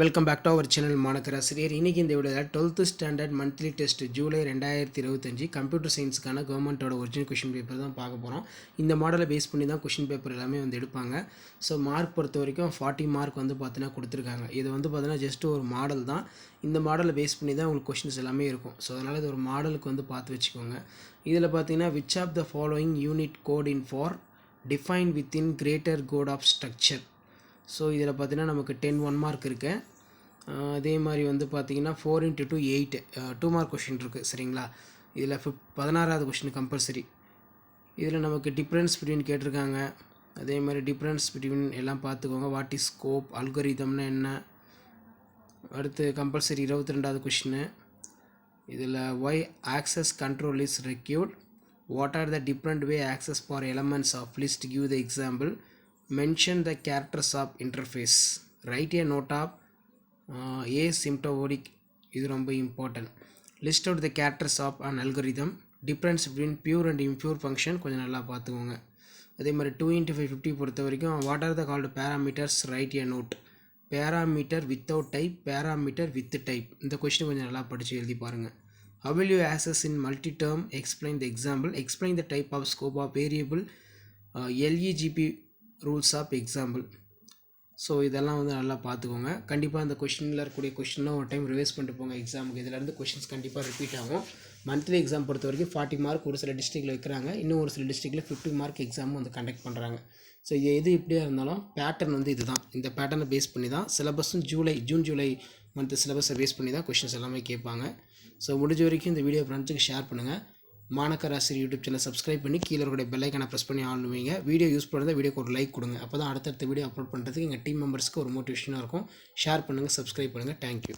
Welcome back to our channel மாணக்கராசிரியர். இன்றைக்கி இந்த வீடியோவில் 12th standard monthly test July 2025 computer சயின்ஸுக்கான கவர்மெண்ட்டோட ஒரிஜினல் கொஷின் பேப்பர் தான் பார்க்க போகிறோம். இந்த மாடலை பேஸ் பண்ணி தான் கொஷின் பேப்பர் எல்லாமே எடுப்பாங்க. ஸோ மார்க் பொறுத்த வரைக்கும் 40 மார்க் பார்த்தீங்கன்னா கொடுத்துருக்காங்க. இது பார்த்தீங்கன்னா ஜஸ்ட் ஒரு மாடல் தான். இந்த மாடலை பேஸ் பண்ணி தான் உங்களுக்கு கொஷின்ஸ் எல்லாமே இருக்கும். ஸோ அதனால் இது ஒரு மாடலுக்கு பார்த்து வச்சுக்கோங்க. இதில் பார்த்தீங்கன்னா which of the following unit code in for define within greater code of structure. So இதில் பார்த்தீங்கன்னா நமக்கு 10 1 மார்க் இருக்குது. அதே மாதிரி பார்த்தீங்கன்னா 4 × 2 8 2 மார்க் கொஷின் இருக்குது. சரிங்களா? இதில் 16வது கொஷின் கம்பல்சரி. இதில் நமக்கு டிஃப்ரென்ஸ் பிட்வீன் கேட்டிருக்காங்க. அதே மாதிரி டிஃப்ரென்ஸ் பிட்வீன் எல்லாம் பார்த்துக்கோங்க. வாட் இஸ் ஸ்கோப், அல்கோரிதம்னா என்ன. அடுத்து கம்பல்சரி 22வது கொஷின்னு. இதில் why access control is required, what are the different way access for elements of list, give the example, mention the characters of interface, write a note of asymptotic. இது ரொம்ப important. List out the characters of an algorithm, difference between pure and impure function கொஞ்சம் நல்லா பார்த்துக்கோங்க. அதே மாதிரி 2 × 5 50 பொறுத்த வரைக்கும் what are the called parameters, write a note, parameter without type, parameter with type. இந்த கொஸ்டின் கொஞ்சம் நல்லா படித்து எழுதி பாருங்கள். How will you access in multi-term, explain the example, explain the type of scope of variable, LEGP rules of example. So இதெல்லாம் நல்லா பார்த்துக்கோங்க. கண்டிப்பாக இந்த கொஷினில் இருக்கக்கூடிய கொஷின்லாம் ஒரு டைம் ரிவைஸ் பண்ணிட்டு போங்க எக்ஸாமுக்கு. இதிலேருந்து கொஷின்ஸ் கண்டிப்பாக ரிப்பீட் ஆகும். மந்த்லி எக்ஸாம் பொறுத்த வரைக்கும் 40 மார்க் ஒரு சில டிஸ்ட்ரிக்டில் வைக்கிறாங்க. இன்னும் ஒரு சில டிஸ்ட்ரிக்டில் 50 மார்க் எக்ஸாமும் கண்டக்ட் பண்ணுறாங்க. ஸோ எது இப்படியா இருந்தாலும் பேட்டர்ன் இதுதான். இந்த பேட்டர்னை பேஸ் பண்ணி தான் சிலபஸும் ஜூன் ஜூலை மந்த் சிலபஸை பேஸ் பண்ணி தான் கொஷின்ஸ் எல்லாமே கேட்பாங்க. ஸோ முடிஞ்ச வரைக்கும் இந்த வீடியோ ஃப்ரெண்ட்ஸுக்கு ஷேர் பண்ணுங்கள். மாணக்கராசிரியர் யூடியூப் சேனல் சப்ஸ்கிரைப் பண்ணி கீழே இருக்கிற பெல் ஐக்கானை ப்ரெஸ் பண்ணி ஆன் பண்ணுவீங்க. வீடியோ யூஸ் பண்ணுறதா வீடியோக்கு ஒரு லைக் கொடுங்க. அப்போ தான் அடுத்தடுத்த வீடியோ அப்லோட் பண்ணுறதுக்கு எங்கள் டீம் மெம்பர்ஸ்க்கு ஒரு மோட்டிவேஷனாக இருக்கும். ஷேர் பண்ணுங்கள், சப்ஸ்கிரைப் பண்ணுங்கள். தேங்க்யூ.